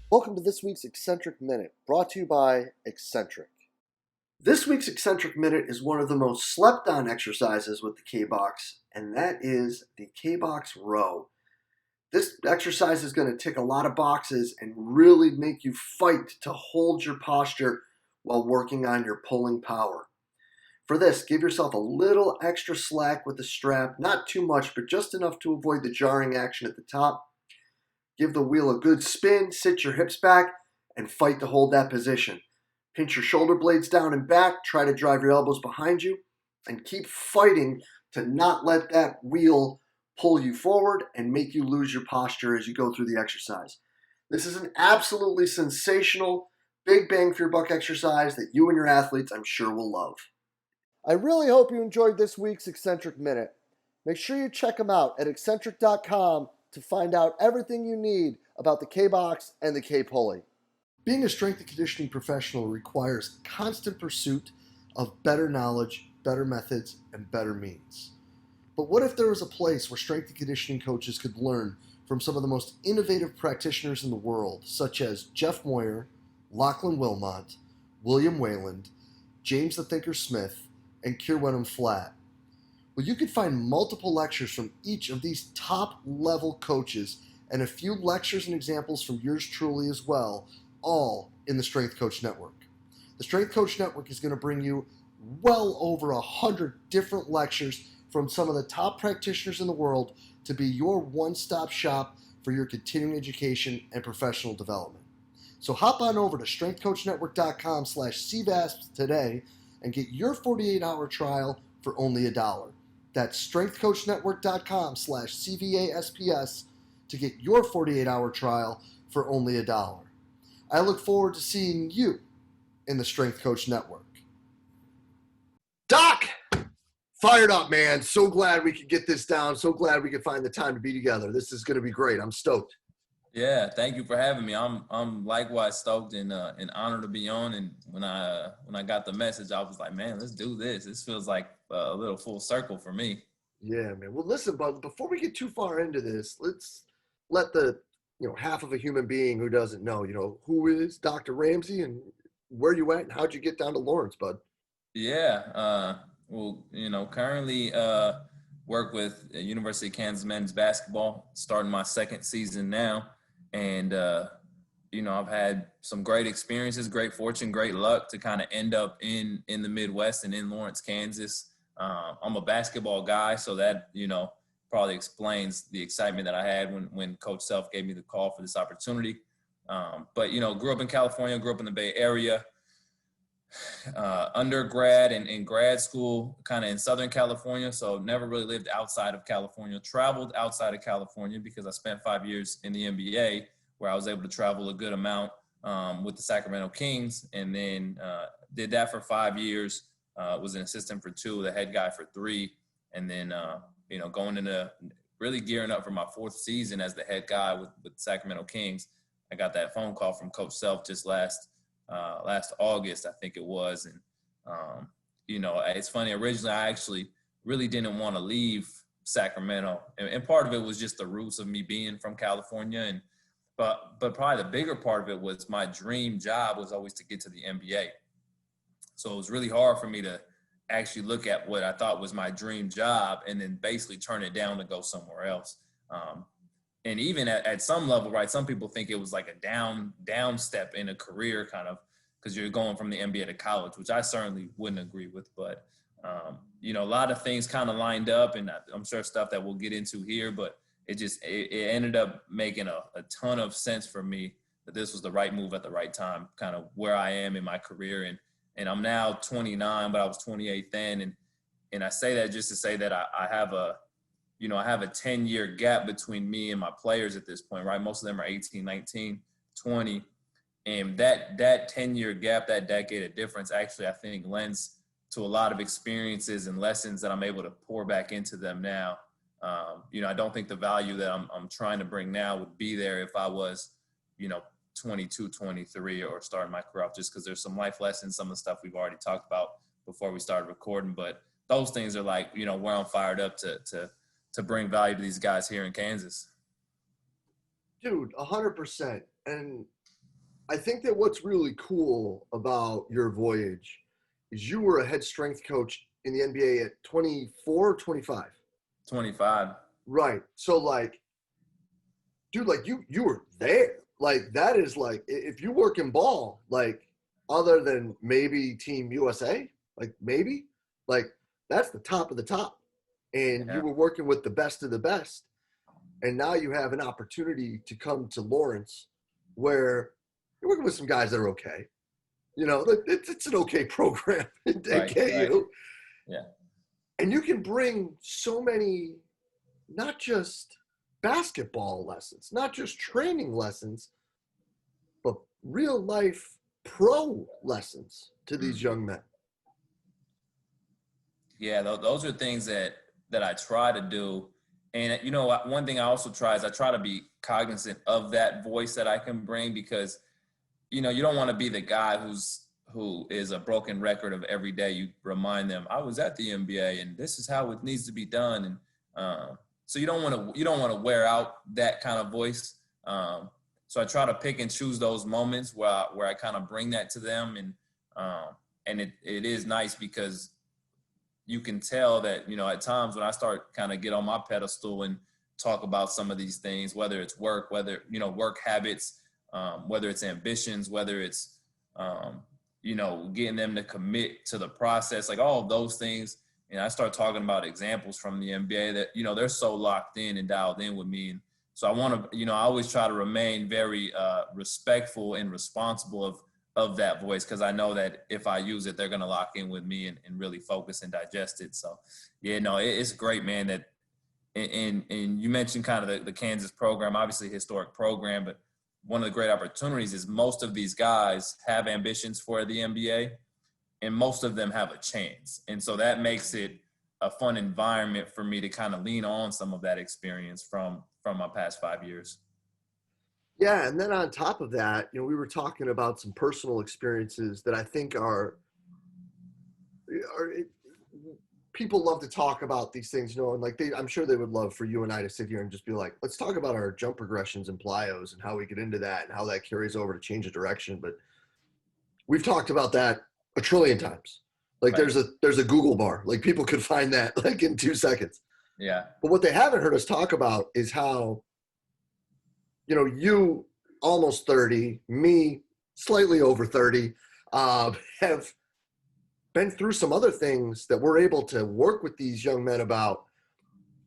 Welcome to this week's Eccentric Minute, brought to you by Eccentric. This week's Eccentric Minute is one of the most slept on exercises with the K-Box, and that is the K-Box row. This exercise is going to tick a lot of boxes and really make you fight to hold your posture while working on your pulling power. For this, give yourself a little extra slack with the strap, not too much, but just enough to avoid the jarring action at the top. Give the wheel a good spin, sit your hips back, and fight to hold that position. Pinch your shoulder blades down and back, try to drive your elbows behind you, and keep fighting to not let that wheel pull you forward and make you lose your posture as you go through the exercise. This is an absolutely sensational, big bang for your buck exercise that you and your athletes, I'm sure, will love. I really hope you enjoyed this week's Eccentric Minute. Make sure you check them out at eccentric.com to find out everything you need about the K-Box and the K-Pulley. Being a strength and conditioning professional requires constant pursuit of better knowledge, better methods, and better means. But what if there was a place where strength and conditioning coaches could learn from some of the most innovative practitioners in the world, such as Jeff Moyer, Lachlan Wilmot, William Wayland, James the Thinker Smith, and Kirwenham Flatt? Well, you can find multiple lectures from each of these top-level coaches and a few lectures and examples from yours truly as well, all in the Strength Coach Network. The Strength Coach Network is going to bring you well over 100 different lectures from some of the top practitioners in the world to be your one-stop shop for your continuing education and professional development. So hop on over to strengthcoachnetwork.com/CVASP today and get your 48-hour trial for only $1. That's strengthcoachnetwork.com/CVASPS to get your 48-hour trial for only $1. I look forward to seeing you in the Strength Coach Network. Doc! Fired up, man. So glad we could get this down. So glad we could find the time to be together. This is going to be great. I'm stoked. Yeah, thank you for having me. I'm likewise stoked and honored to be on. And when I got the message, I was like, man, let's do this. This feels like a little full circle for me. Yeah, man. Well, listen, bud, before we get too far into this, let's let the half of a human being who doesn't know, who is Dr. Ramsey and where you at and how'd you get down to Lawrence, bud? Yeah. Well, currently work with University of Kansas men's basketball, starting my second season now. And, I've had some great experiences, great fortune, great luck to kind of end up in the Midwest and in Lawrence, Kansas. I'm a basketball guy, so that, probably explains the excitement that I had when Coach Self gave me the call for this opportunity. But, grew up in California, grew up in the Bay Area, undergrad and grad school kind of in Southern California. So never really lived outside of California, traveled outside of California because I spent 5 years in the NBA where I was able to travel a good amount with the Sacramento Kings, and then did that for 5 years, was an assistant for 2, the head guy for 3. And then, going into really gearing up for my 4th season as the head guy with Sacramento Kings, I got that phone call from Coach Self just last August, I think it was. And, it's funny, originally I actually really didn't want to leave Sacramento. And part of it was just the roots of me being from California. But probably the bigger part of it was my dream job was always to get to the NBA. So it was really hard for me to actually look at what I thought was my dream job and then basically turn it down to go somewhere else. And even at some level, right, some people think it was like a down step in a career kind of because you're going from the NBA to college, which I certainly wouldn't agree with. But, a lot of things kind of lined up, and I'm sure stuff that we'll get into here, but it ended up making a ton of sense for me that this was the right move at the right time, kind of where I am in my career. And I'm now 29, but I was 28 then. And I say that just to say that I have a 10-year gap between me and my players at this point, right? Most of them are 18, 19, 20. And that 10-year gap, that decade of difference actually, I think, lends to a lot of experiences and lessons that I'm able to pour back into them now. I don't think the value that I'm trying to bring now would be there if I was, 22, 23 or starting my career off, just because there's some life lessons, some of the stuff we've already talked about before we started recording. But those things are like, where I'm fired up to bring value to these guys here in Kansas. Dude, 100%. And I think that what's really cool about your voyage is you were a head strength coach in the NBA at 24 or 25. 25. Right. So like, dude, like you were there. Like that is like if you work in ball, like other than maybe Team USA, like maybe, like that's the top of the top. And you Yeah. were working with the best of the best. And now you have an opportunity to come to Lawrence where you're working with some guys that are okay. You know, it's an okay program at Right. Right. KU. Yeah. And you can bring so many, not just basketball lessons, not just training lessons, but real life pro lessons to these young men. Yeah, those are things that I try to do. And you know, one thing I also try is I try to be cognizant of that voice that I can bring, because you know, you don't want to be the guy who is a broken record of every day. You remind them, I was at the NBA and this is how it needs to be done. And so you don't want to wear out that kind of voice. So I try to pick and choose those moments where I kind of bring that to them. And it is nice because you can tell that, you know, at times when I start kind of get on my pedestal and talk about some of these things, whether it's work, whether, you know, work habits, whether it's ambitions, whether it's, you know, getting them to commit to the process, like all of those things. And I start talking about examples from the NBA that, you know, they're so locked in and dialed in with me. And so I want to, you know, I always try to remain very respectful and responsible of that voice, because I know that if I use it, they're going to lock in with me and really focus and digest it. So, yeah, no, it's great, man, that and you mentioned kind of the Kansas program, obviously historic program, but one of the great opportunities is most of these guys have ambitions for the NBA, and most of them have a chance. And so that makes it a fun environment for me to kind of lean on some of that experience from my past 5 years. Yeah, and then on top of that, you know, we were talking about some personal experiences that I think are people love to talk about these things, you know, and like I'm sure they would love for you and I to sit here and just be like, let's talk about our jump progressions and plyos and how we get into that and how that carries over to change of direction. But we've talked about that a trillion times. Like Right. there's a Google bar, like people could find that like in 2 seconds. Yeah. But what they haven't heard us talk about is how, you know, you almost 30, me slightly over 30, have been through some other things that we're able to work with these young men about.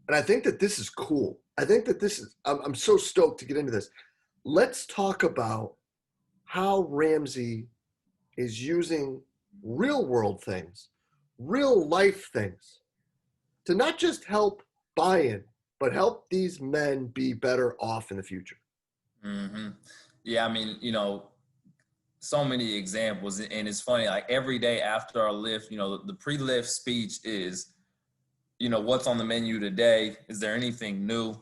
And I think that this is cool. I think that I'm so stoked to get into this. Let's talk about how Ramsey is using real world things, real life things to not just help buy-in, but help these men be better off in the future. Mm-hmm. Yeah, I mean, you know, so many examples, and it's funny, like every day after our lift, you know, the pre-lift speech is, you know, what's on the menu today? Is there anything new?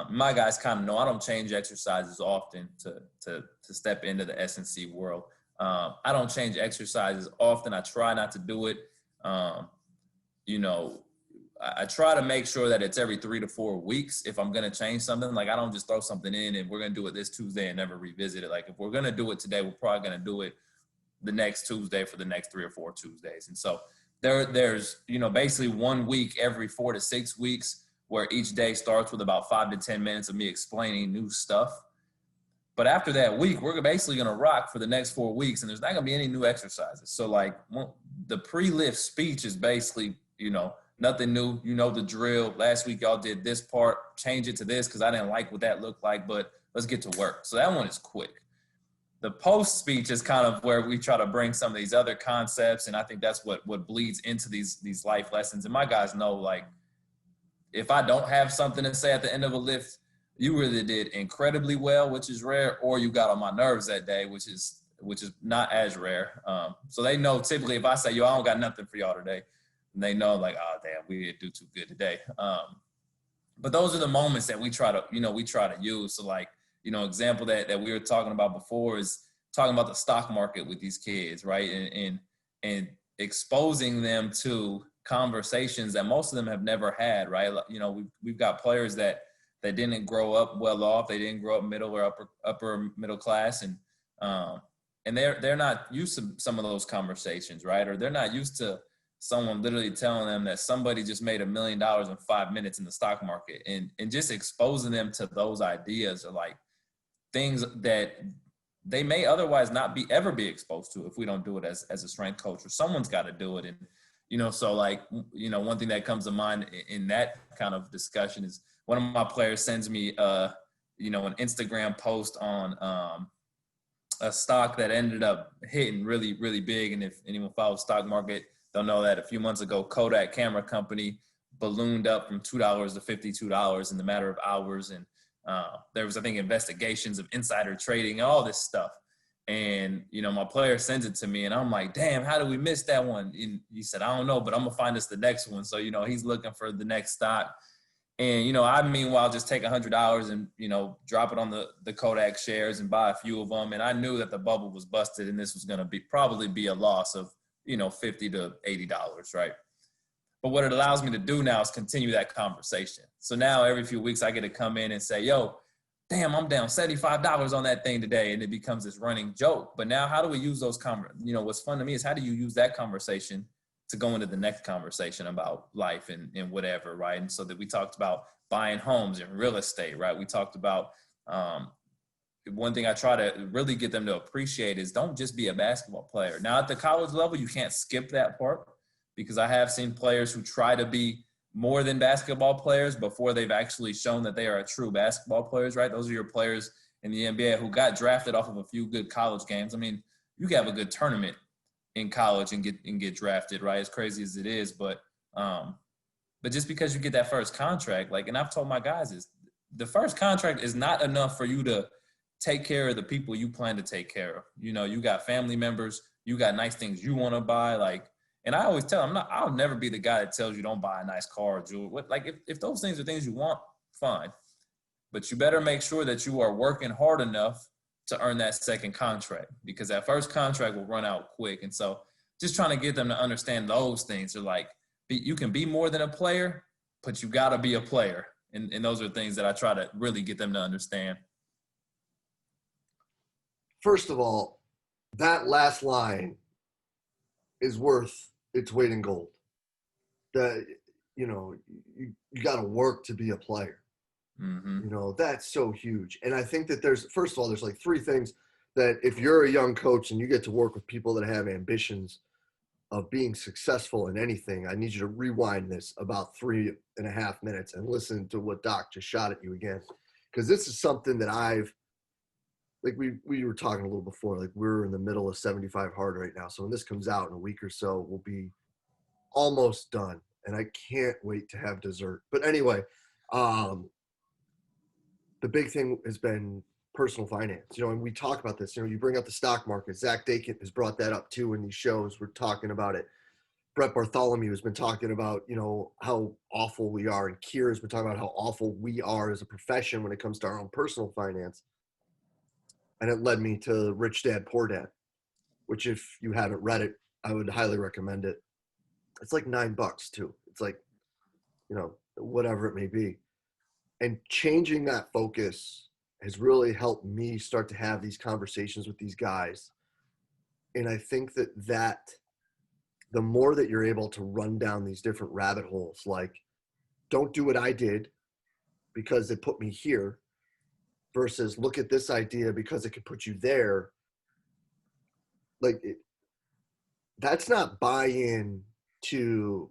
My guys kind of know I don't change exercises often to step into the S&C world. I don't change exercises often. I try not to do it. You know, I try to make sure that it's every 3 to 4 weeks. If I'm going to change something, like I don't just throw something in and we're going to do it this Tuesday and never revisit it. Like if we're going to do it today, we're probably going to do it the next Tuesday for the next 3 or 4 Tuesdays. And so there's, you know, basically 1 week every 4 to 6 weeks where each day starts with about 5 to 10 minutes of me explaining new stuff. But after that week, we're basically going to rock for the next 4 weeks, and there's not going to be any new exercises. So like the pre-lift speech is basically, you know, nothing new. You know the drill. Last week y'all did this part. Change it to this because I didn't like what that looked like, but let's get to work. So that one is quick. The post speech is kind of where we try to bring some of these other concepts, and I think that's what bleeds into these life lessons. And my guys know, like, if I don't have something to say at the end of a lift, you either did incredibly well, which is rare, or you got on my nerves that day, which is not as rare. So they know typically if I say, yo, I don't got nothing for y'all today, and they know like, oh, damn, we didn't do too good today. But those are the moments that we try to use. So like, you know, example that we were talking about before is talking about the stock market with these kids, right? And exposing them to conversations that most of them have never had, right? You know, we've got players that didn't grow up well off. They didn't grow up middle or upper middle class. And And they're not used to some of those conversations, right? Or they're not used to someone literally telling them that somebody just made $1 million in 5 minutes in the stock market, and just exposing them to those ideas are like things that they may otherwise not ever be exposed to if we don't do it as a strength coach, or someone's got to do it. And, so like, one thing that comes to mind in that kind of discussion is one of my players sends me, an Instagram post on a stock that ended up hitting really, really big. And if anyone follows stock market, they'll know that a few months ago, Kodak camera company ballooned up from $2 to $52 in the matter of hours. And there was, I think, investigations of insider trading and all this stuff. And, my player sends it to me and I'm like, damn, how did we miss that one? And he said, I don't know, but I'm gonna find us the next one. So, he's looking for the next stock. And, I meanwhile just take $100 and, drop it on the Kodak shares and buy a few of them. And I knew that the bubble was busted and this was going to probably be a loss of, $50 to $80, right? But what it allows me to do now is continue that conversation. So now every few weeks I get to come in and say, yo, damn, I'm down $75 on that thing today. And it becomes this running joke. But now how do we use those what's fun to me is how do you use that conversation to go into the next conversation about life and whatever, right? And so that we talked about buying homes and real estate, right? We talked about one thing I try to really get them to appreciate is don't just be a basketball player. Now at the college level, you can't skip that part because I have seen players who try to be more than basketball players before they've actually shown that they are a true basketball players, right? Those are your players in the NBA who got drafted off of a few good college games. I mean, you can have a good tournament in college and get drafted, right? As crazy as it is, but just because you get that first contract, like, and I've told my guys is the first contract is not enough for you to take care of the people you plan to take care of. You got family members, you got nice things you want to buy, like, and I always tell them, I'll never be the guy that tells you don't buy a nice car or jewelry. Like, if those things are things you want, fine, but you better make sure that you are working hard enough to earn that second contract, because that first contract will run out quick. And so just trying to get them to understand those things are like, you can be more than a player, but you got to be a player. And those are things that I try to really get them to understand. First of all, that last line is worth its weight in gold. That, you got to work to be a player. Mm-hmm. That's so huge. And I think that there's like three things that if you're a young coach and you get to work with people that have ambitions of being successful in anything, I need you to rewind this about 3.5 minutes and listen to what Doc just shot at you again. Because this is something that like we were talking a little before, like we're in the middle of 75 hard right now. So when this comes out in a week or so, we'll be almost done. And I can't wait to have dessert. But anyway, the big thing has been personal finance, and we talk about this, you bring up the stock market. Zach Dakin has brought that up too in these shows. We're talking about it. Brett Bartholomew has been talking about, how awful we are. And Kier has been talking about how awful we are as a profession when it comes to our own personal finance. And it led me to Rich Dad, Poor Dad, which if you haven't read it, I would highly recommend it. It's like $9 too. It's like, whatever it may be. And changing that focus has really helped me start to have these conversations with these guys. And I think that the more that you're able to run down these different rabbit holes, like don't do what I did because it put me here versus look at this idea because it could put you there. Like that's not buy-in to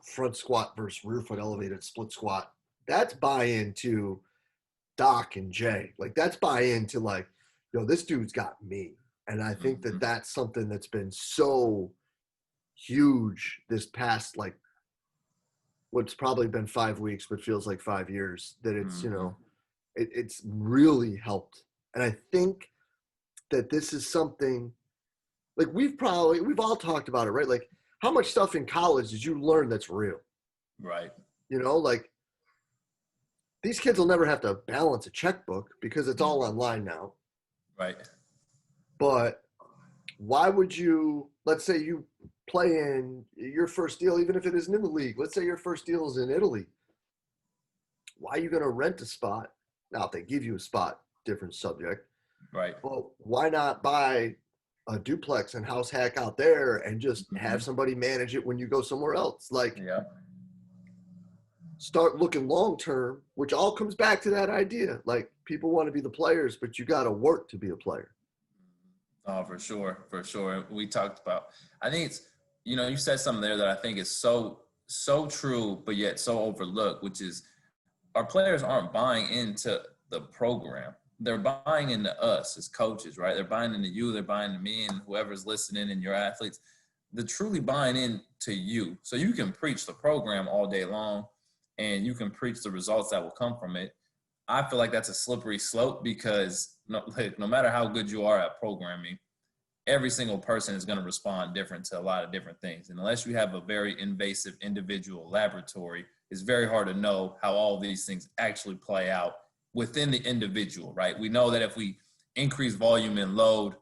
front squat versus rear foot elevated split squat. That's buy-in to Doc and Jay. Like that's buy-in to like, this dude's got me. And I think that that's something that's been so huge this past, like what's probably been 5 weeks, but feels like 5 years, that it's, it's really helped. And I think that this is something like we've all talked about it, right? Like how much stuff in college did you learn that's real? Right. Like these kids will never have to balance a checkbook because it's all online now. Right. But why would you, let's say you play in your first deal, even if it isn't in the league, let's say your first deal is in Italy. Why are you going to rent a spot? Now, if they give you a spot, different subject. Right. Well, why not buy a duplex and house hack out there and just have Hmm. somebody manage it when you go somewhere else? Like, Yeah. start looking long term, which all comes back to that idea. Like, people want to be the players, but you got to work to be a player. Oh, for sure, for sure. We talked about. I think it's, you said something there that I think is so true, but yet so overlooked, which is our players aren't buying into the program. They're buying into us as coaches, right? They're buying into you. They're buying into me and whoever's listening and your athletes. They're truly buying into you. So you can preach the program all day long, and you can preach the results that will come from it. I feel like that's a slippery slope because no matter how good you are at programming, every single person is going to respond different to a lot of different things. And unless you have a very invasive individual laboratory, it's very hard to know how all these things actually play out within the individual, right? We know that if we increase volume and load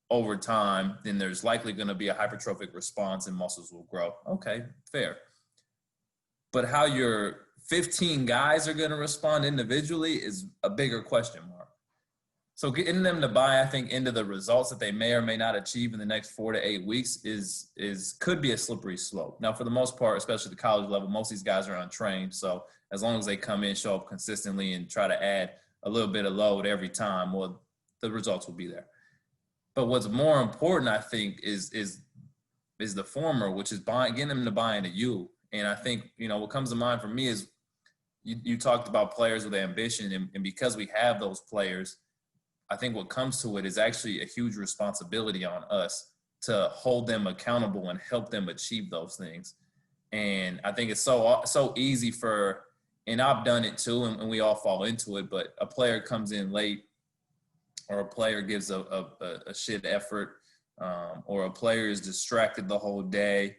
over time, then there's likely going to be a hypertrophic response and muscles will grow. Okay, fair. But how your 15 guys are going to respond individually is a bigger question mark. So getting them to buy, I think, into the results that they may or may not achieve in the next 4 to 8 weeks could be a slippery slope. Now, for the most part, especially the college level, most of these guys are untrained. So as long as they come in, show up consistently, and try to add a little bit of load every time, well, the results will be there. But what's more important, I think, is the former, which is getting them to buy into you. And I think, what comes to mind for me is you talked about players with ambition, and because we have those players, I think what comes to it is actually a huge responsibility on us to hold them accountable and help them achieve those things. And I think it's so easy and I've done it too, and we all fall into it, but a player comes in late, or a player gives a shit effort, or a player is distracted the whole day,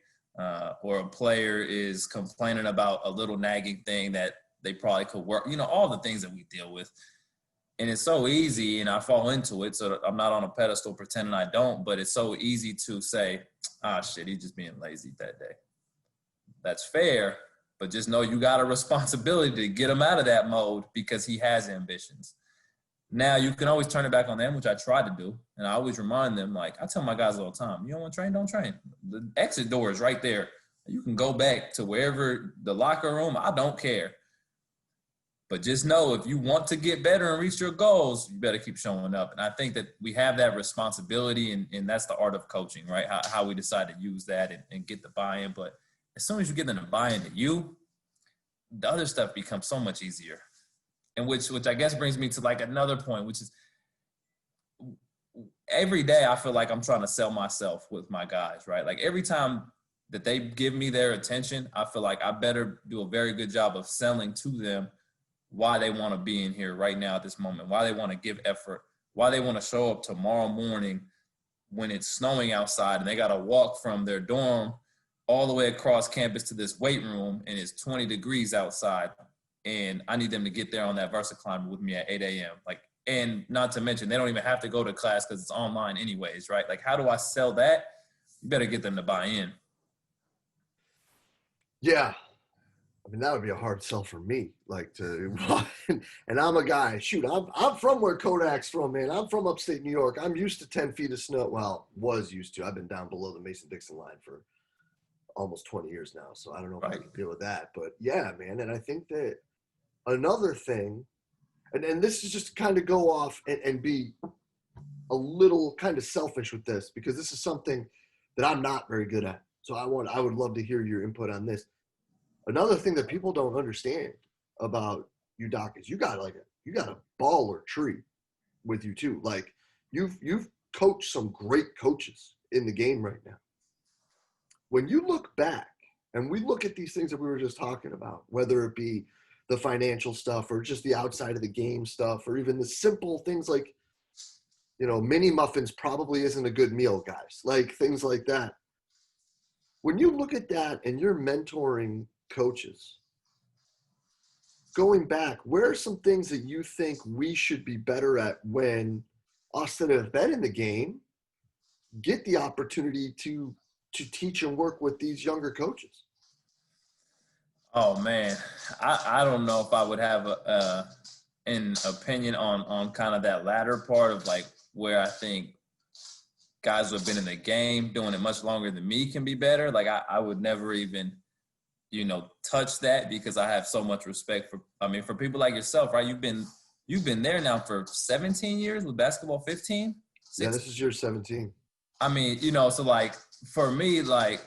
or a player is complaining about a little nagging thing that they probably could work, all the things that we deal with. And it's so easy, and I fall into it, so I'm not on a pedestal pretending I don't, but it's so easy to say, shit, he's just being lazy that day. That's fair, but just know you got a responsibility to get him out of that mode because he has ambitions. Now, you can always turn it back on them, which I try to do, and I always remind them, like, I tell my guys all the time, you don't want to train, don't train. The exit door is right there. You can go back to wherever, the locker room, I don't care. But just know, if you want to get better and reach your goals, you better keep showing up. And I think that we have that responsibility, and that's the art of coaching, right? How we decide to use that and get the buy-in. But as soon as you get them to buy into you, the other stuff becomes so much easier. And which I guess brings me to like another point, which is every day I feel like I'm trying to sell myself with my guys, right? Like every time that they give me their attention, I feel like I better do a very good job of selling to them why they want to be in here right now at this moment, why they want to give effort, why they want to show up tomorrow morning when it's snowing outside and they got to walk from their dorm all the way across campus to this weight room and it's 20 degrees outside. And I need them to get there on that VersaClimber with me at 8 a.m. Like, and not to mention, they don't even have to go to class because it's online anyways, right? Like, how do I sell that? You better get them to buy in. Yeah. I mean, that would be a hard sell for me. Like to, and I'm a guy. Shoot, I'm from where Kodak's from, man. I'm from upstate New York. I'm used to 10 feet of snow. Well, was used to. I've been down below the Mason-Dixon line for almost 20 years now, so I don't know if I Right. can deal with that. But yeah, man. And I think that another thing, and this is just to kind of go off and be a little kind of selfish with this because this is something that I'm not very good at. So I would love to hear your input on this. Another thing that people don't understand about you, Doc, is you got a baller tree with you too. Like you've coached some great coaches in the game right now. When you look back and we look at these things that we were just talking about, whether it be the financial stuff or just the outside of the game stuff, or even the simple things like, mini muffins probably isn't a good meal, guys. Like things like that. When you look at that and you're mentoring coaches, going back, where are some things that you think we should be better at when us that have been in the game get the opportunity to teach and work with these younger coaches? Oh man, I don't know if I would have an opinion on kind of that latter part of like where I think guys who have been in the game doing it much longer than me can be better. Like I would never even, touch that because I have so much respect for people like yourself, right? You've been there now for 17 years with basketball, 15, Yeah, 16. this is year 17. I mean, so like for me, like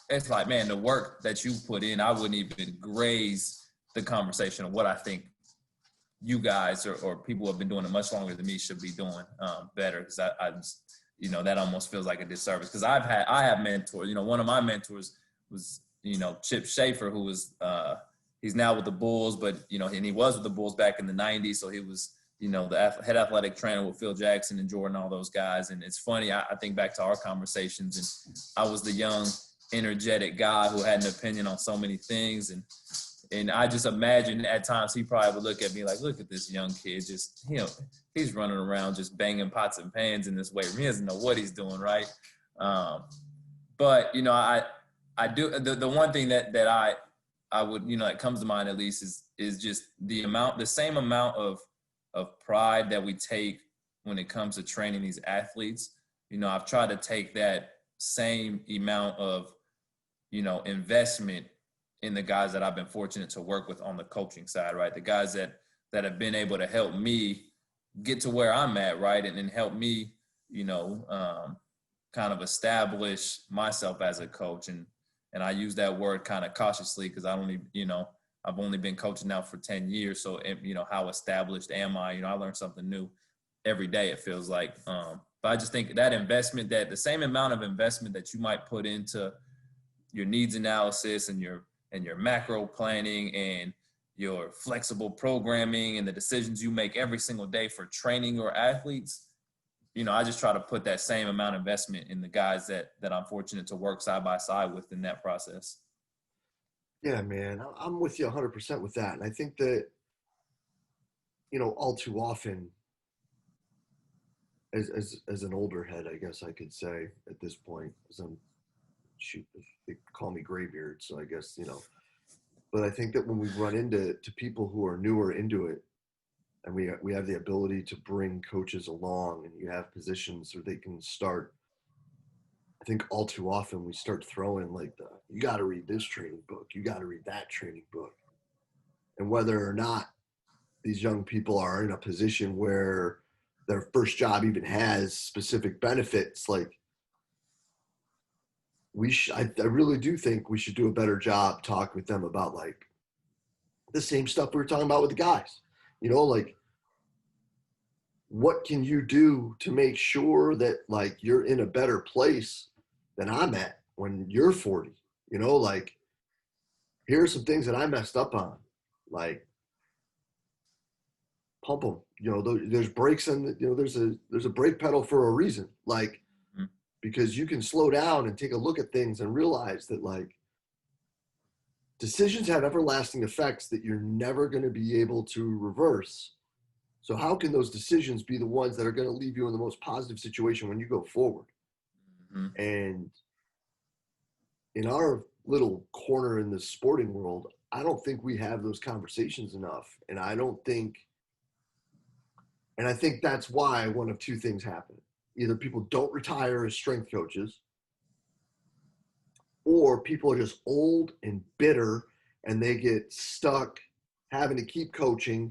it's like, man, the work that you put in, I wouldn't even graze the conversation of what I think you guys or people who have been doing it much longer than me should be doing better. Because I just, that almost feels like a disservice. Because I have mentors. One of my mentors was, Chip Schaefer, who was he's now with the Bulls, but and he was with the Bulls back in the '90s. So he was, the head athletic trainer with Phil Jackson and Jordan, all those guys. And it's funny. I think back to our conversations, and I was the young, energetic guy who had an opinion on so many things, and I just imagine at times he probably would look at me like, look at this young kid, just, he's running around just banging pots and pans in this weight room. He doesn't know what he's doing, right? But, I do, the one thing that I would, that comes to mind at least is just the same amount of pride that we take when it comes to training these athletes. I've tried to take that same amount of, investment in the guys that I've been fortunate to work with on the coaching side, right? The guys that have been able to help me get to where I'm at, right? And help me, kind of establish myself as a coach. And I use that word kind of cautiously because I've only been coaching now for 10 years. So, how established am I? I learn something new every day, it feels like. But I just think that investment, that the same amount of investment that you might put into your needs analysis and your macro planning and your flexible programming and the decisions you make every single day for training your athletes, I just try to put that same amount of investment in the guys that I'm fortunate to work side by side with in that process. Yeah, man, I'm with you 100% with that. And I think that, all too often, as an older head, I guess I could say at this point, as they call me graybeard, so I guess, but I think that when we run into people who are newer into it, and we have the ability to bring coaches along, and you have positions where they can start, I think all too often we start throwing like you got to read this training book, you got to read that training book. And whether or not these young people are in a position where their first job even has specific benefits, like I really do think we should do a better job talking with them about like the same stuff we were talking about with the guys, like what can you do to make sure that like you're in a better place than I'm at when you're 40, like here are some things that I messed up on, like pump them, there's brakes and there's a brake pedal for a reason, like, because you can slow down and take a look at things and realize that like decisions have everlasting effects that you're never going to be able to reverse. So how can those decisions be the ones that are going to leave you in the most positive situation when you go forward? Mm-hmm. And in our little corner in the sporting world, I don't think we have those conversations enough. And I think that's why one of two things happen. Either people don't retire as strength coaches, or people are just old and bitter and they get stuck having to keep coaching,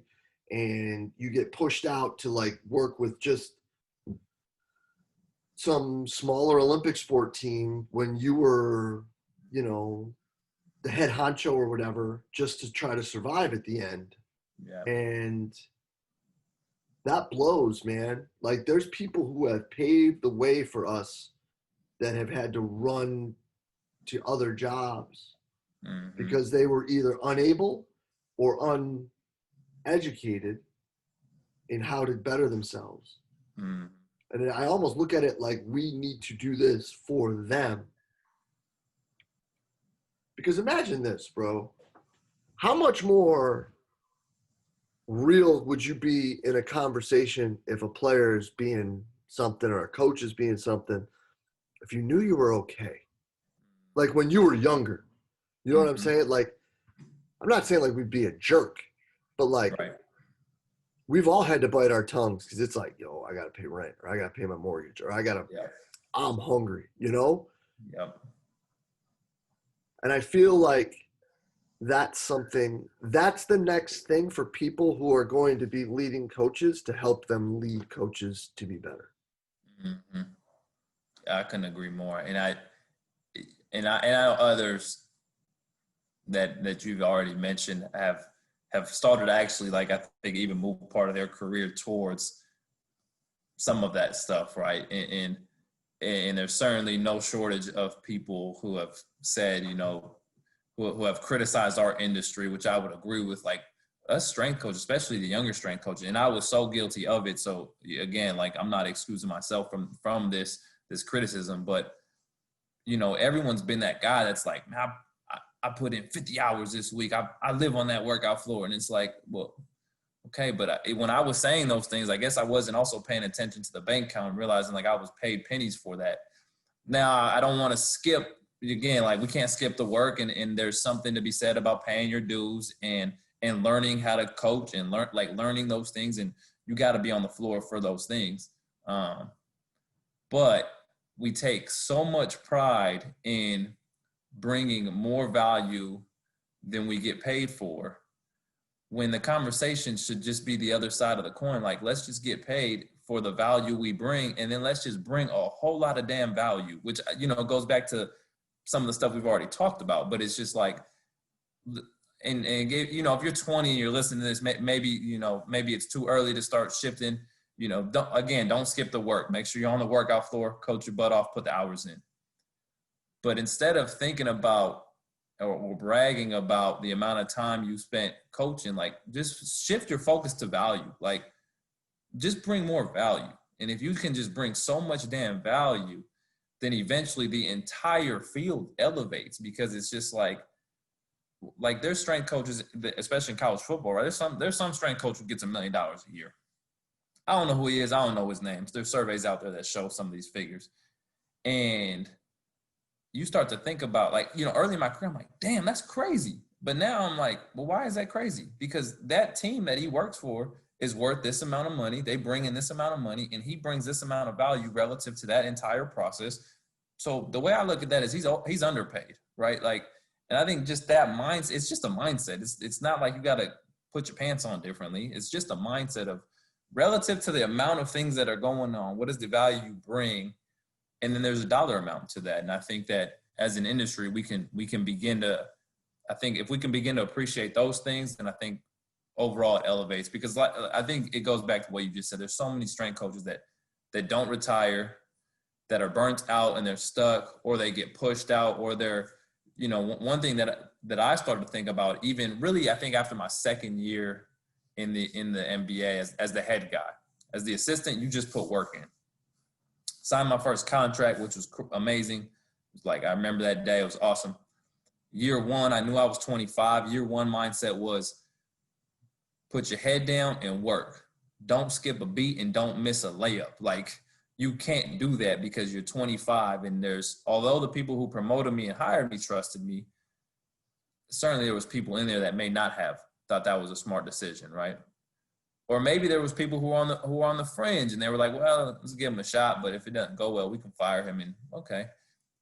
and you get pushed out to like work with just some smaller Olympic sport team when you were, the head honcho or whatever, just to try to survive at the end. Yeah. And that blows, man. Like there's people who have paved the way for us that have had to run to other jobs because they were either unable or uneducated in how to better themselves. And I almost look at it like we need to do this for them. Because imagine this, bro. How much more real would you be in a conversation if a player is being something or a coach is being something if you knew you were okay? Like when you were younger. You know what I'm saying? Like, I'm not saying like we'd be a jerk, but like we've all had to bite our tongues because it's like, yo, I got to pay rent, or I got to pay my mortgage, or Yeah. I'm hungry, you know? Yep. And I feel like that's the next thing for people who are going to be leading coaches, to help them lead coaches to be better. Mm-hmm. I couldn't agree more. And I know others that you've already mentioned have started to actually, like, I think even move part of their career towards some of that stuff, right? And there's certainly no shortage of people who have said, who have criticized our industry, which I would agree with, like us strength coaches, especially the younger strength coaches. And I was so guilty of it. So again, like, I'm not excusing myself from this criticism, but everyone's been that guy that's like, man, I put in 50 hours this week. I live on that workout floor. And it's like, well, okay. But when I was saying those things, I guess I wasn't also paying attention to the bank account and realizing, like, I was paid pennies for that. Now, I don't want to skip, again, like, we can't skip the work, and there's something to be said about paying your dues and learning how to coach and learning those things. And you got to be on the floor for those things. But we take so much pride in bringing more value than we get paid for, when the conversation should just be the other side of the coin. Like, let's just get paid for the value we bring, and then let's just bring a whole lot of damn value, which, goes back to some of the stuff we've already talked about. But it's just like, and if you're 20 and you're listening to this, maybe it's too early to start shifting. Don't skip the work. Make sure you're on the workout floor, coach your butt off, put the hours in. But instead of thinking about or bragging about the amount of time you spent coaching, like, just shift your focus to value. Like, just bring more value. And if you can just bring so much damn value, then eventually the entire field elevates, because it's just like there's strength coaches, especially in college football, right? There's some strength coach who gets $1 million a year. I don't know who he is. I don't know his names. There's surveys out there that show some of these figures. And you start to think about, like, early in my career, I'm like, damn, that's crazy. But now I'm like, well, why is that crazy? Because that team that he works for is worth this amount of money. They bring in this amount of money, and he brings this amount of value relative to that entire process. So the way I look at that is he's underpaid, right? Like, and I think just that mindset, it's just a mindset. It's not like you got to put your pants on differently. It's just a mindset of, relative to the amount of things that are going on, what is the value you bring? And then there's a dollar amount to that. And I think that as an industry, we can begin to, I think if we can begin to appreciate those things, then I think overall it elevates. Because I think it goes back to what you just said. There's so many strength coaches that don't retire, that are burnt out and they're stuck, or they get pushed out, or they're, one thing that I started to think about, even really, I think after my second year in the NBA as the head guy. As the assistant, you just put work in. Signed my first contract, which was amazing. It was like, I remember that day. It was awesome. Year one, I knew I was 25. Year one mindset was, put your head down and work. Don't skip a beat and don't miss a layup. Like, you can't do that because you're 25. And although the people who promoted me and hired me trusted me, certainly there was people in there that may not have thought that was a smart decision, right? Or maybe there was people who were on the fringe, and they were like, well, let's give him a shot, but if it doesn't go well, we can fire him. And okay.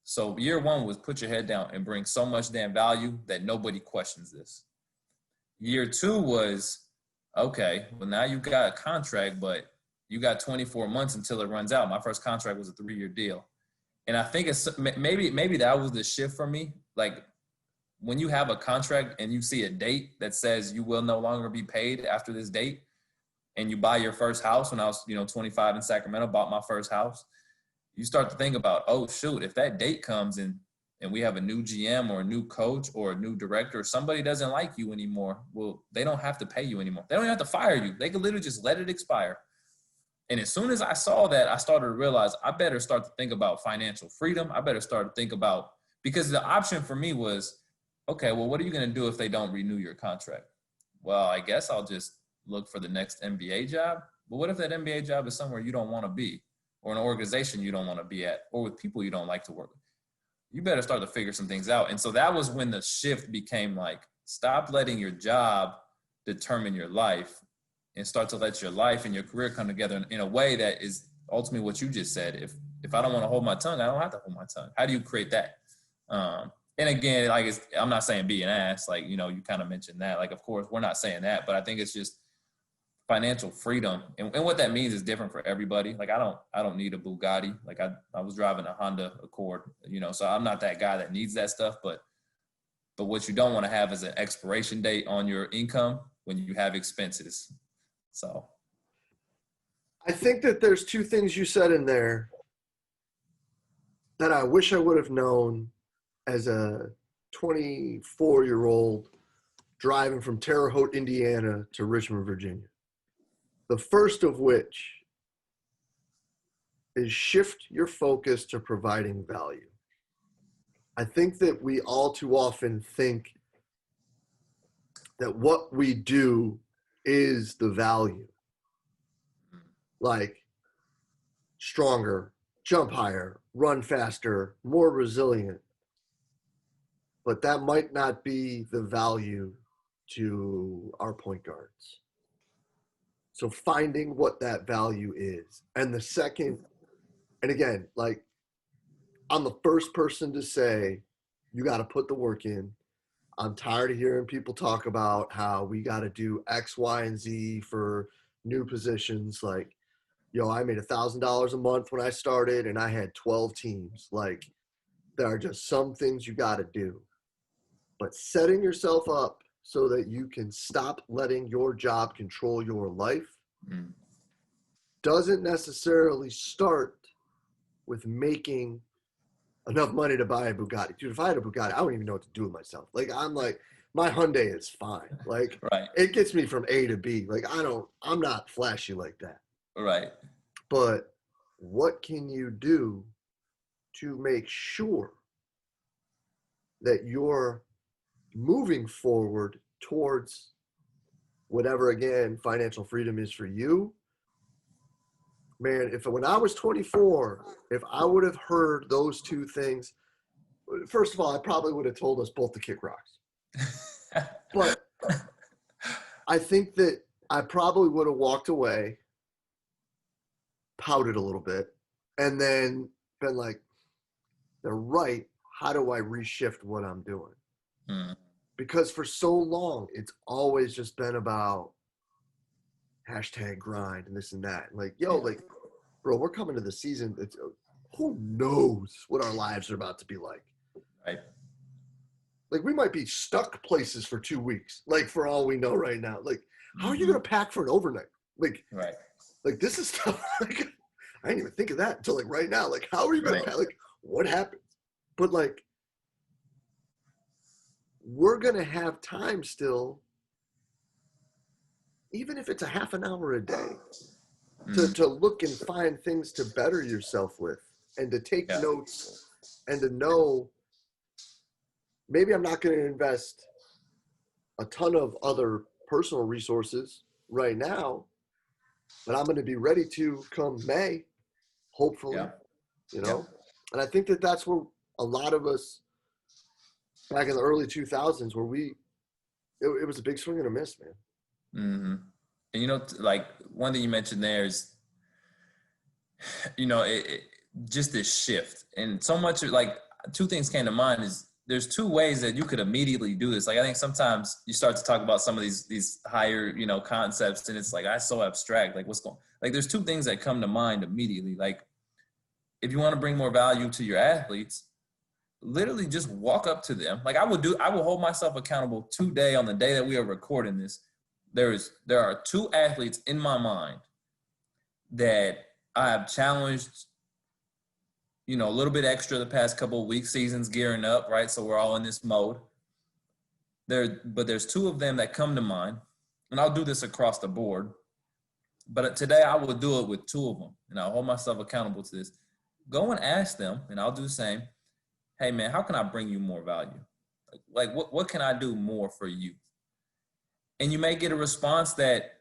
So year one was put your head down and bring so much damn value that nobody questions this. Year two was, okay, well, now you got a contract, but you got 24 months until it runs out. My first contract was a 3-year deal. And I think it's maybe that was the shift for me. Like, when you have a contract and you see a date that says you will no longer be paid after this date, and you buy your first house, when I was 25 in Sacramento, bought my first house, you start to think about, oh shoot, if that date comes and we have a new GM or a new coach or a new director, or somebody doesn't like you anymore, well, they don't have to pay you anymore. They don't even have to fire you. They could literally just let it expire. And as soon as I saw that, I started to realize I better start to think about financial freedom. I better start to think about, because the option for me was, okay, well, what are you going to do if they don't renew your contract? Well, I guess I'll just look for the next NBA job. But what if that NBA job is somewhere you don't want to be, or an organization you don't want to be at, or with people you don't like to work with? You better start to figure some things out. And so that was when the shift became like, stop letting your job determine your life and start to let your life and your career come together in a way that is ultimately what you just said. If I don't want to hold my tongue, I don't have to hold my tongue. How do you create that? And again, like I'm not saying be an ass, like, you kind of mentioned that. Like, of course, we're not saying that, but I think it's just financial freedom, and what that means is different for everybody. Like, I don't need a Bugatti. Like, I was driving a Honda Accord, so I'm not that guy that needs that stuff. But what you don't want to have is an expiration date on your income when you have expenses. So I think that there's two things you said in there that I wish I would have known as a 24-year-old driving from Terre Haute, Indiana to Richmond, Virginia. The first of which is shift your focus to providing value. I think that we all too often think that what we do is the value. Like stronger, jump higher, run faster, more resilient. But that might not be the value to our point guards. So finding what that value is. And the second, and again, like, I'm the first person to say, you got to put the work in. I'm tired of hearing people talk about how we got to do X, Y, and Z for new positions. Like, I made $1,000 a month when I started and I had 12 teams. Like, there are just some things you got to do. But setting yourself up so that you can stop letting your job control your life doesn't necessarily start with making enough money to buy a Bugatti. Dude, if I had a Bugatti, I wouldn't even know what to do with myself. Like, I'm like, my Hyundai is fine. Like, right. It gets me from A to B. Like, I'm not flashy like that. Right. But what can you do to make sure that you're moving forward towards whatever, again, financial freedom is for you? Man, when I was 24, if I would have heard those two things, first of all, I probably would have told us both to kick rocks. But I think that I probably would have walked away, pouted a little bit, and then been like, they're right. How do I reshift what I'm doing? Because for so long, it's always just been about #grind and this and that. Like, like, bro, we're coming to the season. Who knows what our lives are about to be like? Right. Like, we might be stuck places for 2 weeks, like, for all we know right now. Like, how are you going to pack for an overnight? Like, right. Like, this is stuff. Like, I didn't even think of that until, like, right now. Like, how are you going to pack? Like, what happens? But, like, we're going to have time still, even if it's a half an hour a day, to look and find things to better yourself with and to take notes and to know maybe I'm not going to invest a ton of other personal resources right now, but I'm going to be ready to come May, hopefully, And I think that that's where a lot of us back in the early 2000s where it was a big swing and a miss, man. Mm-hmm. And, like, one thing you mentioned there is, just this shift. And so much, like, two things came to mind is there's two ways that you could immediately do this. Like, I think sometimes you start to talk about some of these higher, concepts, and it's like, that's so abstract. Like, like, there's two things that come to mind immediately. Like, if you want to bring more value to your athletes, literally just walk up to them. Like, I will hold myself accountable today on the day that we are recording this. There are two athletes in my mind that I have challenged, a little bit extra the past couple of weeks, season's gearing up, right? So we're all in this mode. But there's two of them that come to mind, and I'll do this across the board. But today I will do it with two of them, and I'll hold myself accountable to this. Go and ask them, and I'll do the same. Hey, man, how can I bring you more value? Like what can I do more for you? And you may get a response that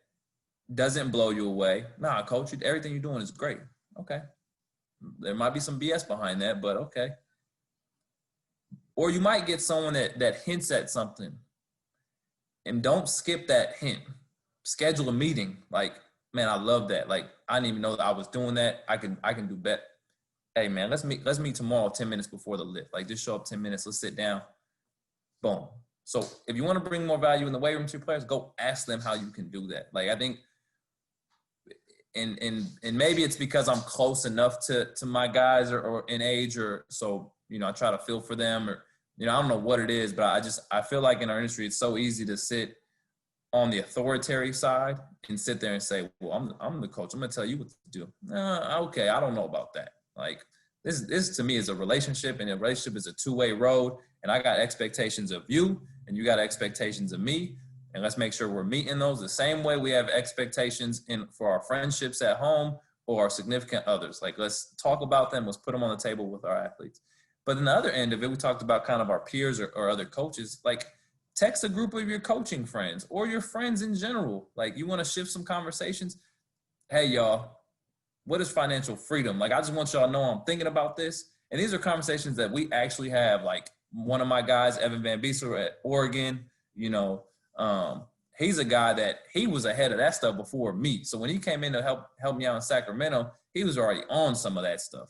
doesn't blow you away. Nah, coach, everything you're doing is great. Okay. There might be some BS behind that, but okay. Or you might get someone that hints at something, and don't skip that hint. schedule a meeting. Like, man, I love that. Like, I didn't even know that I was doing that. I can do better. Hey man, let's meet tomorrow 10 minutes before the lift. Like, just show up 10 minutes, let's sit down. Boom. So if you want to bring more value in the weight room to your players, go ask them how you can do that. Like, I think and maybe it's because I'm close enough to my guys or in age, or so, I try to feel for them, or, I don't know what it is, but I feel like in our industry, it's so easy to sit on the authoritarian side and sit there and say, well, I'm the coach, I'm going to tell you what to do. Okay, I don't know about that. Like, this to me is a relationship, and a relationship is a two-way road, and I got expectations of you, and you got expectations of me, and let's make sure we're meeting those the same way we have expectations for our friendships at home or our significant others. Like, let's talk about them, let's put them on the table with our athletes. But on the other end of it, we talked about kind of our peers or other coaches. Like, text a group of your coaching friends or your friends in general. Like, you want to shift some conversations. Hey, y'all, what is financial freedom? Like, I just want y'all to know I'm thinking about this. And these are conversations that we actually have. Like, one of my guys, Evan Van Beesler at Oregon, he's a guy that he was ahead of that stuff before me. So when he came in to help me out in Sacramento, he was already on some of that stuff.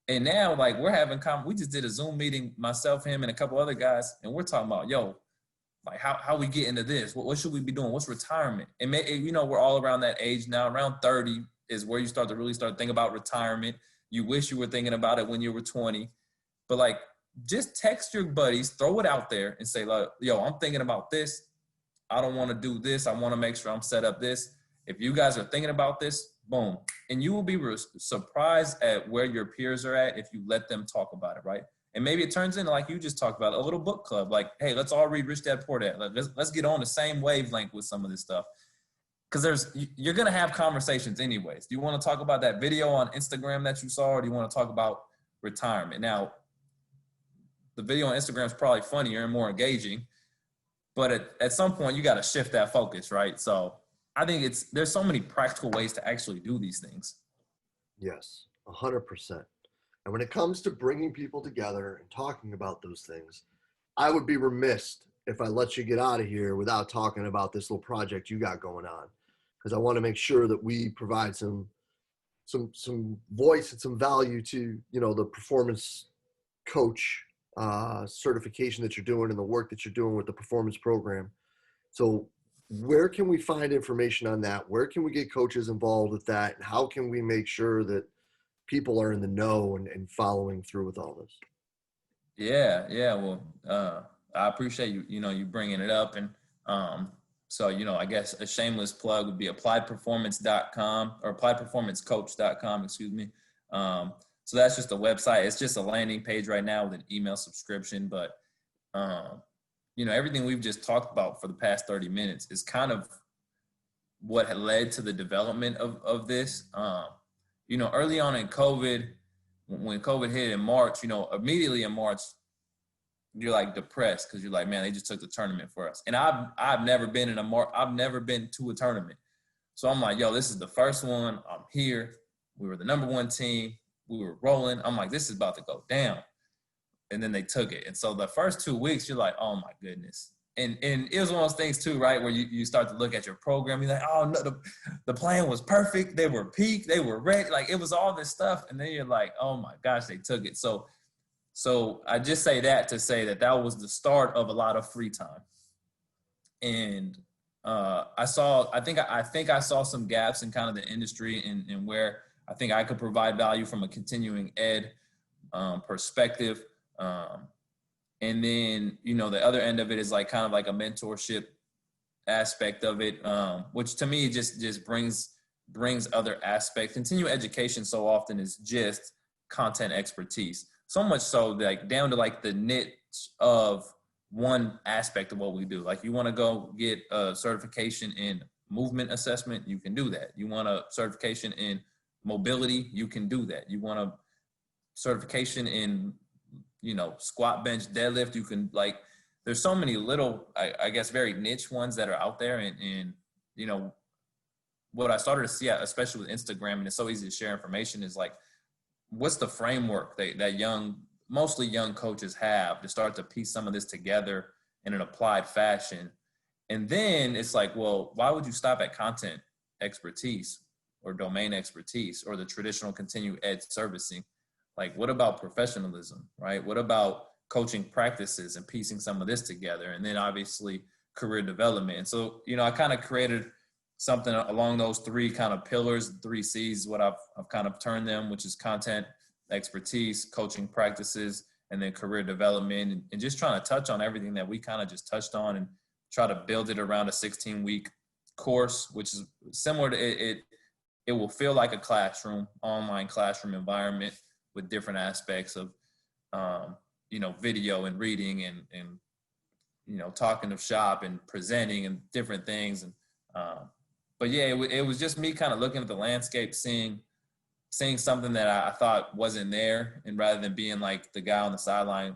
And now, like, we're having we just did a Zoom meeting, myself, him, and a couple other guys, and we're talking about, like, how we get into this? What should we be doing? What's retirement? And we're all around that age now. Around 30 is where you start to really start thinking about retirement. You wish you were thinking about it when you were 20, but like, just text your buddies, throw it out there, and say, like, I'm thinking about this. I don't want to do this. I want to make sure I'm set up this. If you guys are thinking about this, boom. And you will be surprised at where your peers are at if you let them talk about it, right? And maybe it turns into, like you just talked about, a little book club. Like, hey, let's all read Rich Dad Poor Dad. Like, let's get on the same wavelength with some of this stuff. Because you're going to have conversations anyways. Do you want to talk about that video on Instagram that you saw, or do you want to talk about retirement? Now, the video on Instagram is probably funnier and more engaging, but at some point you got to shift that focus, right? So I think there's so many practical ways to actually do these things. Yes, 100%. And when it comes to bringing people together and talking about those things, I would be remiss if I let you get out of here without talking about this little project you got going on, because I want to make sure that we provide some voice and some value to, the performance coach certification that you're doing and the work that you're doing with the performance program. So where can we find information on that? Where can we get coaches involved with that? And how can we make sure that people are in the know and following through with all this? Yeah. Well, I appreciate you bringing it up. And so, I guess a shameless plug would be appliedperformance.com or appliedperformancecoach.com, excuse me. So that's just a website. It's just a landing page right now with an email subscription. But, everything we've just talked about for the past 30 minutes is kind of what had led to the development of this. Early on in COVID, when COVID hit in March, immediately in March, you're like depressed because you're like, man, they just took the tournament for us. And I've never been I've never been to a tournament. So I'm like, this is the first one. I'm here. We were the number one team. We were rolling. I'm like, this is about to go down. And then they took it. And so the first 2 weeks, you're like, oh my goodness. And it was one of those things too, right? Where you start to look at your program. You're like, oh no, the plan was perfect. They were peak. They were ready. Like, it was all this stuff. And then you're like, oh my gosh, they took it. So I just say that to say that was the start of a lot of free time. And I think I saw some gaps in kind of the industry and where I think I could provide value from a continuing ed perspective. And then, the other end of it is like kind of like a mentorship aspect of it, which to me just brings other aspects. Continuing education so often is just content expertise. So much so, like, down to like the niche of one aspect of what we do. Like, you want to go get a certification in movement assessment, you can do that. You want a certification in mobility, you can do that. You want a certification in, squat, bench, deadlift, you can, like, there's so many little, I guess, very niche ones that are out there. And what I started to see, especially with Instagram, and it's so easy to share information, is like, what's the framework that mostly young coaches have to start to piece some of this together in an applied fashion? And then it's like, well, why would you stop at content expertise or domain expertise or the traditional continuing ed servicing? Like, what about professionalism, right? What about coaching practices and piecing some of this together? And then obviously career development. And so, I kind of created something along those three kind of pillars, 3 C's, what I've kind of turned them, which is content, expertise, coaching practices, and then career development, and just trying to touch on everything that we kind of just touched on and try to build it around a 16-week course, which is similar to it. It will feel like a classroom, online classroom environment with different aspects of, video and reading and talking of shop and presenting and different things. And, but yeah, it was just me kind of looking at the landscape, seeing something that I thought wasn't there. And rather than being like the guy on the sideline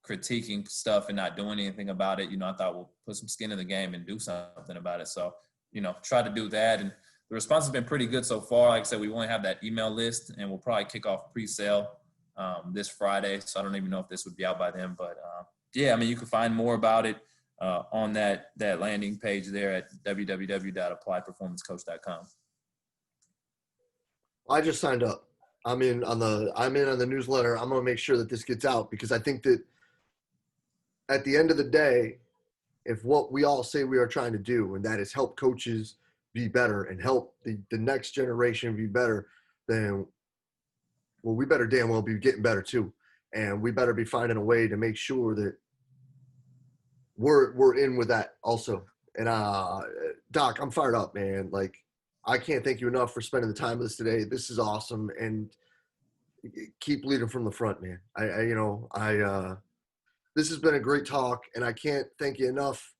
critiquing stuff and not doing anything about it, I thought we'll put some skin in the game and do something about it. So, try to do that. And the response has been pretty good so far. Like I said, we only have that email list, and we'll probably kick off pre-sale this Friday. So I don't even know if this would be out by then, but yeah, I mean, you can find more about it on that landing page there at www.appliedperformancecoach.com. I just signed up. I'm in on the newsletter. I'm going to make sure that this gets out, because I think that at the end of the day, if what we all say we are trying to do, and that is help coaches be better and help the next generation be better, then, well, we better damn well be getting better too. And we better be finding a way to make sure that we're in with that also. And Doc, I'm fired up, man. Like, I can't thank you enough for spending the time with us today. This is awesome, and keep leading from the front, man. This has been a great talk, and I can't thank you enough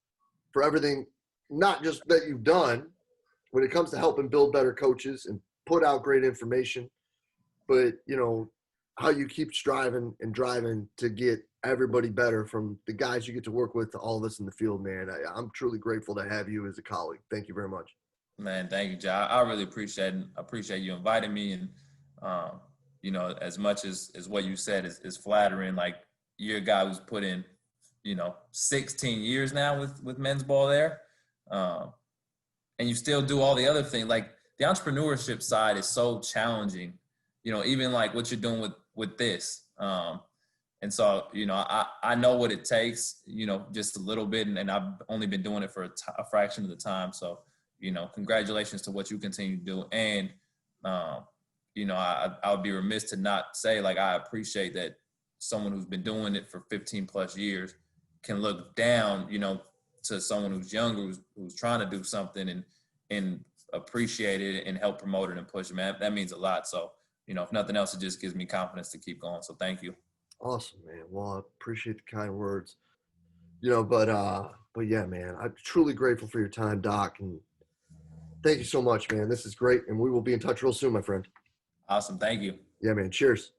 for everything, not just that you've done when it comes to helping build better coaches and put out great information, but how you keep striving and driving to get everybody better, from the guys you get to work with to all of us in the field, man. I'm truly grateful to have you as a colleague. Thank you very much. Man, thank you, Jai. I really appreciate you inviting me. And, as much as what you said is flattering, like, you're a guy who's put in, 16 years now with men's ball there. And you still do all the other things. Like, the entrepreneurship side is so challenging, even like what you're doing with this. And so, I know what it takes, just a little bit, and I've only been doing it for a fraction of the time. So, congratulations to what you continue to do. And, I would be remiss to not say, like, I appreciate that someone who's been doing it for 15 plus years can look down, to someone who's younger, who's trying to do something and appreciate it and help promote it and push it, man. That means a lot. So, if nothing else, it just gives me confidence to keep going. So thank you. Awesome, man. Well, I appreciate the kind words, but yeah, man, I'm truly grateful for your time, Doc. And thank you so much, man. This is great. And we will be in touch real soon, my friend. Awesome. Thank you. Yeah, man. Cheers.